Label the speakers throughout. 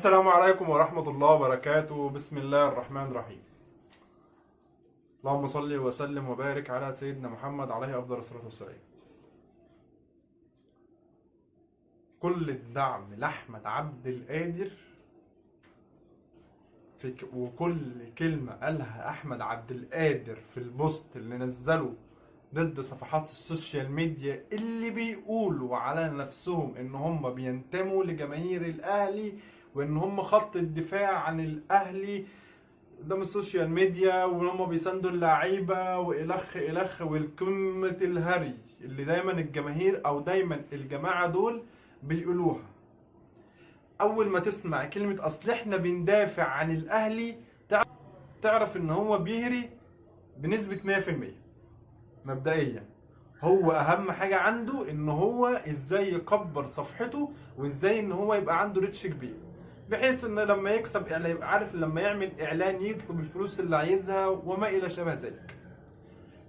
Speaker 1: السلام عليكم ورحمة الله وبركاته. بسم الله الرحمن الرحيم. اللهم صل وسلم وبارك على سيدنا محمد عليه أفضل الصلاة والسلام. كل الدعم لأحمد عبد القادر وكل كلمة قالها أحمد عبد القادر في البوست اللي نزله ضد صفحات السوشيال ميديا اللي بيقولوا على نفسهم إن هم بينتموا لجماهير الأهلي وإن هم خط الدفاع عن الأهلي قدام السوشيال ميديا وإن هم بيساندوا اللعيبة وإلخ والقمة الهري اللي دايما الجماهير أو دايما الجماعة دول بيقولوها. أول ما تسمع كلمة أصل إحنا بندافع عن الأهلي تعرف إن هو بيهري بنسبة 100%. مبدئيا هو اهم حاجة عنده ان هو ازاي يكبر صفحته وازاي ان هو يبقى عنده ريتش كبير بحيث ان لما يكسب يبقى عارف لما يعمل اعلان يطلب الفلوس اللي عايزها وما الى شابه ذلك.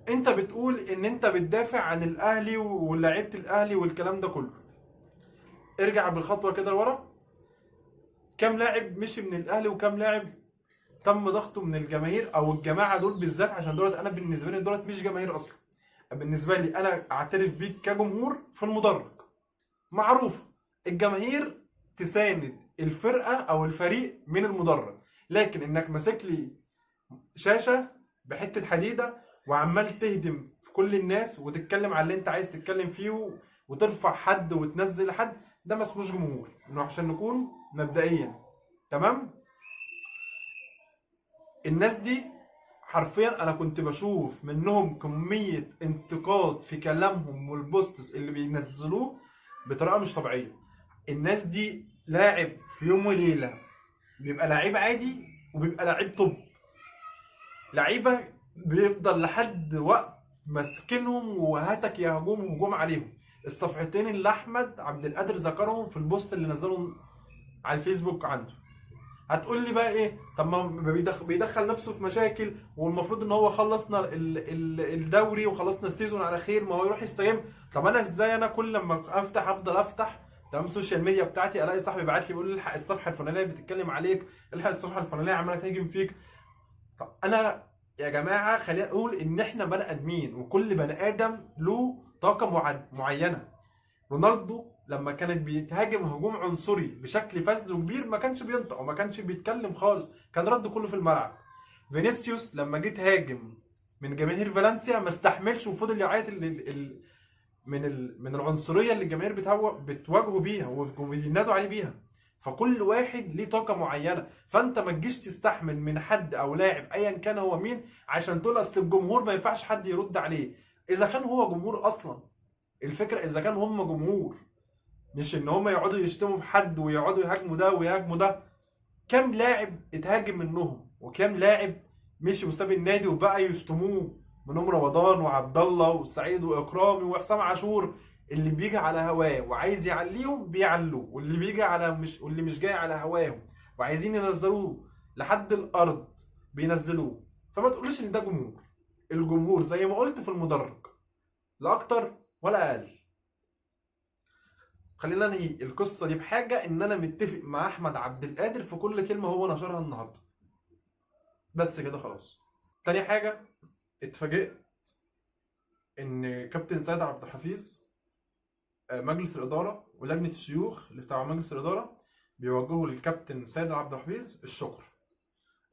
Speaker 1: انت بتقول ان انت بتدافع عن الاهلي ولاعيبة الاهلي والكلام ده كله. ارجع بالخطوة كده لورا، كام لاعب مشي من الاهلي وكام لاعب تم ضغطه من الجماهير او الجماعة دول بالذات، عشان دولت انا بالنسبة لي دولت مش جماهير اصلا. بالنسبه لي انا اعترف بيك كجمهور في المدرج معروفه الجماهير تساند الفرقه او الفريق من المدرج، لكن انك ماسك لي شاشه بحته حديده وعمال تهدم في كل الناس وتتكلم على اللي انت عايز تتكلم فيه وترفع حد وتنزل حد، ده ما اسموش جمهور. انه عشان نكون مبدئيا تمام. الناس دي حرفيا انا كنت بشوف منهم كمية انتقاد في كلامهم والبوستس اللي بينزلوه بطريقة مش طبيعية. الناس دي لاعب في يوم وليلة بيبقى لعيب عادي وبيبقى لعيب طب لعيبة بيفضل لحد وقت ماسكينهم وهاتك يا هجوم عليهم. الصفحتين اللي احمد عبد القادر ذكرهم في البوست اللي نزلهم على الفيسبوك عنده. هتقول لي بقى ايه؟ طب ما بيدخل نفسه في مشاكل والمفروض ان هو خلصنا الدوري وخلصنا السيزون على خير، ما هو يروح يستجم. طب انا ازاي انا كل لما افضل افتح تمام السوشيال ميديا بتاعتي الاقي صاحبي بعت لي بيقول لي الحق الصفحه الفلانيه بتتكلم عليك، الحق الصفحه الفلانيه عماله تهاجم فيك. طب انا يا جماعه خلينا نقول ان احنا بني ادمين وكل بني ادم له طاقه معينه. رونالدو لما كانت بيتهاجم هجوم عنصري بشكل فذ وكبير ما كانش بينطق وما كانش بيتكلم خالص، كان رده كله في الملعب. فينيسيوس لما جه تهاجم من جماهير فالنسيا ما استحملش وفضل يعيط من العنصريه اللي الجماهير بتواجهه بيها وبينادوا عليه بيها. فكل واحد ليه طاقه معينه، فانت ما تجيش تستحمل من حد او لاعب ايا كان هو مين عشان تقول اصل الجمهور ما ينفعش حد يرد عليه. اذا كان هو جمهور اصلا، الفكره اذا كان هم جمهور، مش ان هم يقعدوا يشتموا في حد ويقعدوا يهاجموا ده ويهاجموا ده. كام لاعب اتهاجم منهم وكام لاعب مشي وساب النادي وبقى يشتموه، منهم رمضان وعبد الله وسعيد واكرامي وحسام عاشور. اللي بيجي على هواه وعايز يعليهم بيعلوه، واللي بيجي على واللي مش جاي على هواهم وعايزين ينزلوه لحد الارض بينزلوه. فما تقولش ان ده جمهور. الجمهور زي ما قلت في المدرج لا اكتر ولا اقل. خلينا ننهي القصه دي بحاجه، ان انا متفق مع احمد عبد القادر في كل كلمه هو نشرها النهارده. بس كده خلاص. تاني حاجه، اتفاجئت ان كابتن سيد عبد الحفيظ مجلس الاداره ولجنه الشيوخ اللي بتاع مجلس الاداره بيوجهوا للكابتن سيد عبد الحفيظ الشكر،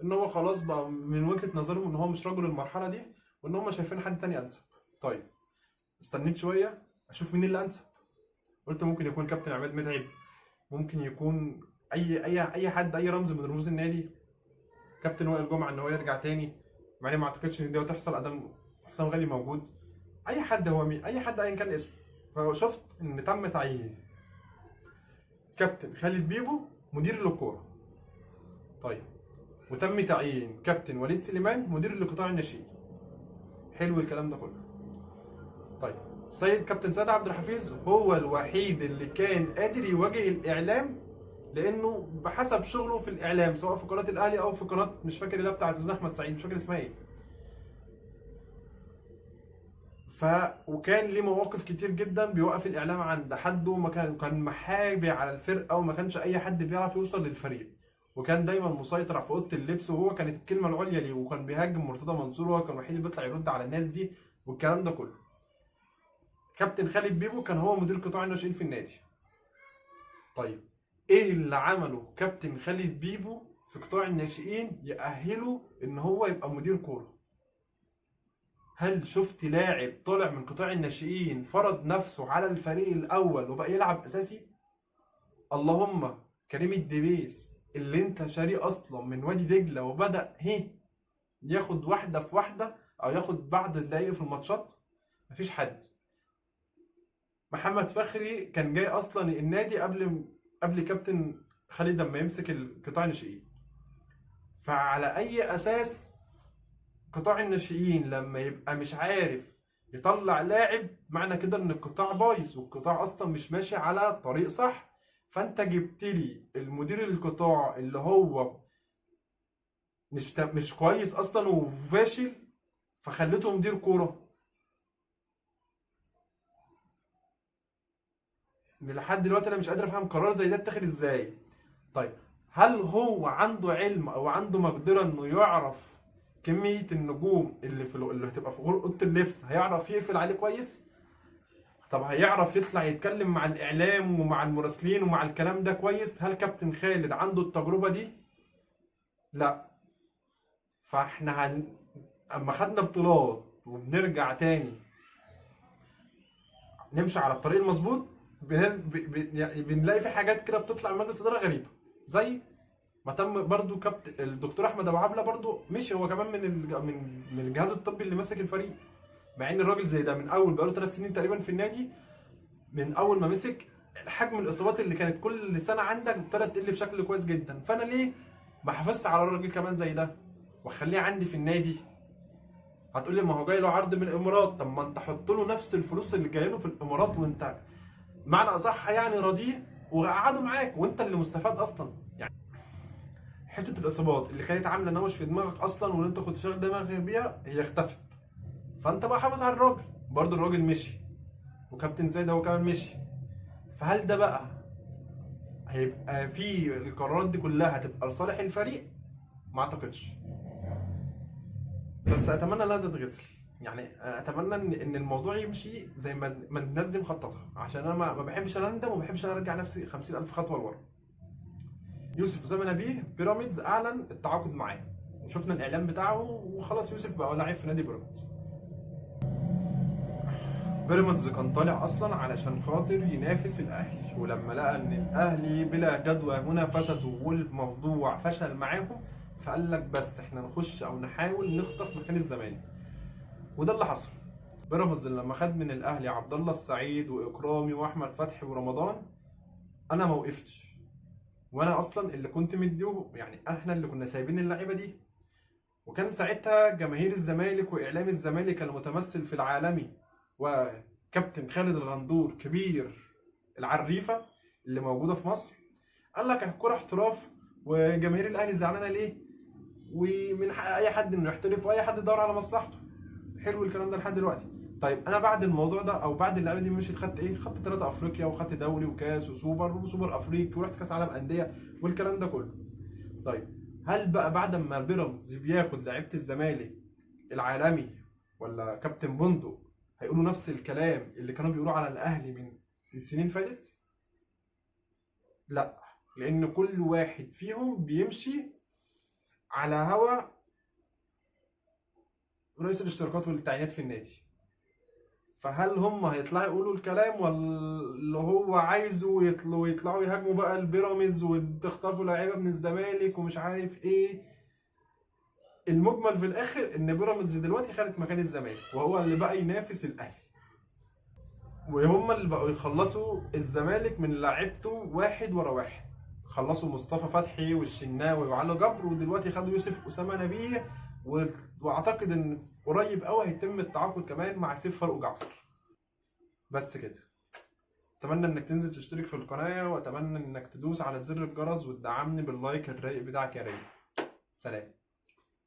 Speaker 1: ان هو خلاص بقى من وجهه نظرهم ان هو مش رجل المرحله دي وان هم شايفين حد تاني انسب. طيب استنيت شويه اشوف مين اللي انسب. قلت ممكن يكون كابتن عماد متعب، ممكن يكون اي حد، اي رمز من رموز النادي. كابتن وائل جمعه ان هو يرجع تاني، مع اني ما اعتقدش ان دي هتحصل ادام حسام غالي موجود. اي حد، هو مين، اي حد ايا كان اسمه. فشفت ان تم تعيين كابتن خالد بيبو مدير للكوره. طيب وتم تعيين كابتن وليد سليمان مدير لقطاع الناشئين. حلو الكلام ده كله. طيب كابتن سيد عبد الحفيظ هو الوحيد اللي كان قادر يواجه الاعلام، لانه بحسب شغله في الاعلام سواء في قناه الاهلي او في قناه مش فاكر اللي بتاعت استاذ احمد سعيد، مش فاكر اسمها ايه. وكان ليه مواقف كتير جدا بيوقف الاعلام عند حد، وما كان محابي على الفرقه، وما كانش اي حد بيعرف يوصل للفريق، وكان دايما مسيطر في اوضه اللبس، وهو كانت الكلمه العليا ليه، وكان بيهاجم مرتضى منصور، وهو كان الوحيد اللي بيطلع يرد على الناس دي والكلام ده كله. كابتن خالد بيبو كان هو مدير قطاع الناشئين في النادي. طيب ايه اللي عمله كابتن خالد بيبو في قطاع الناشئين يأهله ان هو يبقى مدير كوره؟ هل شفت لاعب طالع من قطاع الناشئين فرض نفسه على الفريق الاول وبقى يلعب اساسي؟ اللهم كريم الدبيس اللي انت شاريه اصلا من وادي دجله، وبدأ ياخد واحده في واحده، او ياخد بعض الدقايق في الماتشات. مفيش حد. محمد فخري كان جاي اصلا النادي قبل كابتن خالد لما يمسك القطاع الناشئين. فعلى اي اساس قطاع الناشئين لما يبقى مش عارف يطلع لاعب، معنى كده ان القطاع بايظ، والقطاع اصلا مش ماشي على طريق صح؟ فانت جبت لي المدير القطاع اللي هو مش كويس اصلا وفاشل، فخليته مدير كوره. لحد دلوقتي انا مش قادر افهم قرار زي ده اتاخد ازاي. طيب هل هو عنده علم او عنده مقدره انه يعرف كميه النجوم اللي هتبقى في اوضه اللبس، هيعرف يقفل عليه كويس؟ طب هيعرف يطلع يتكلم مع الاعلام ومع المراسلين ومع الكلام ده كويس؟ هل كابتن خالد عنده التجربه دي؟ لا. فاحنا اما خدنا بطولات وبنرجع تاني نمشي على الطريق المظبوط، يعني بنلاقي في حاجات كده بتطلع من مجلس اداره غريبه، زي ما تم برضو الدكتور احمد ابو عبله برضو مشي هو كمان من الجهاز الطبي اللي ماسك الفريق، مع ان الراجل زي ده من اول بقاله 3 سنين تقريبا في النادي. من اول ما مسك حجم الاصابات اللي كانت كل سنه عندك ابتدت تقل بشكل كويس جدا. فانا ليه ما حافظت على الراجل كمان زي ده واخليه عندي في النادي؟ هتقول لي ما هو جاي له عرض من الامارات. طب ما انت حط له نفس الفلوس اللي جايه له في الامارات، وانت معنى اصح يعني راضيه، وقعده معاك، وانت اللي مستفاد اصلا. يعني حته الاصابات اللي كانت عامله نوش في دماغك اصلا، وان انت كنت شاغل دماغك بيها، هي اختفت. فانت بقى حافظ على الراجل. برضه الراجل مشي، وكابتن زايد هو كمان مشي. فهل ده بقى هيبقى في القرارات دي كلها هتبقى لصالح الفريق؟ ما اعتقدش. بس اتمنى انها تتغسل. يعني اتمنى ان الموضوع يمشي زي ما الناس دي مخططه، عشان انا ما بحبش اندم، وما بحبش ارجع نفسي 50,000 خطوه لورا. يوسف اسامه نبيه بيراميدز اعلن التعاقد معاه، وشفنا الاعلان بتاعه، وخلاص يوسف بقى لاعب في نادي بيراميدز. بيراميدز كان طالع اصلا علشان خاطر ينافس الاهلي، ولما لقى ان الاهلي بلا جدوى منافسته والموضوع فشل معاهم، فقال لك بس احنا نخش او نحاول نخطف مكان الزمالك. وده اللي حصل. بيراميدز لما خد من الاهلي عبد الله السعيد واكرامي واحمد فتحي ورمضان، انا ما وقفتش، وانا اصلا اللي كنت مديه، يعني احنا اللي كنا سايبين اللعيبه دي. وكان ساعتها جماهير الزمالك واعلام الزمالك المتمثل في العالمي وكابتن خالد الغندور كبير العريفه اللي موجوده في مصر، قال لك الكوره احتراف، وجماهير الاهلي زعلانه ليه، ومن حق اي حد انه يحترف، واي حد يدور على مصلحته. حلو الكلام ده لحد دلوقتي. طيب انا بعد الموضوع ده او بعد اللعبه دي مشيت، خدت ايه؟ خدت 3 افريقيا، وخدت دوري وكاس وسوبر افريقي، ورحت كاس عالم انديه والكلام ده كله. طيب هل بقى بعد ما بيراميدز بياخد لعيبه الزمالك العالمي ولا كابتن بندق هيقولوا نفس الكلام اللي كانوا بيقولوا على الاهلي من سنين فاتت؟ لا، لان كل واحد فيهم بيمشي على هوا رئيس الاشتراكات والتعيينات في النادي. فهل هم هيطلعوا يقولوا الكلام، ولا اللي هو عايزه ويطلعوا يهاجموا بقى البيراميدز وتخطفوا لعيبه من الزمالك ومش عارف ايه؟ المجمل في الاخر ان بيراميدز دلوقتي خدت مكان الزمالك، وهو اللي بقى ينافس الاهلي، وهم اللي بقوا يخلصوا الزمالك من لعيبته واحد ورا واحد. خلصوا مصطفى فتحي والشناوي وعلي جبر، ودلوقتي خدوا يوسف اسامه نبيه، واعتقد ان قريب قوي هيتم التعاقد كمان مع سيف فاروق جعفر. بس كده. اتمنى انك تنزل تشترك في القناه، واتمنى انك تدوس على زر الجرس وتدعمني باللايك الرايق بتاعك يا رايق. سلام.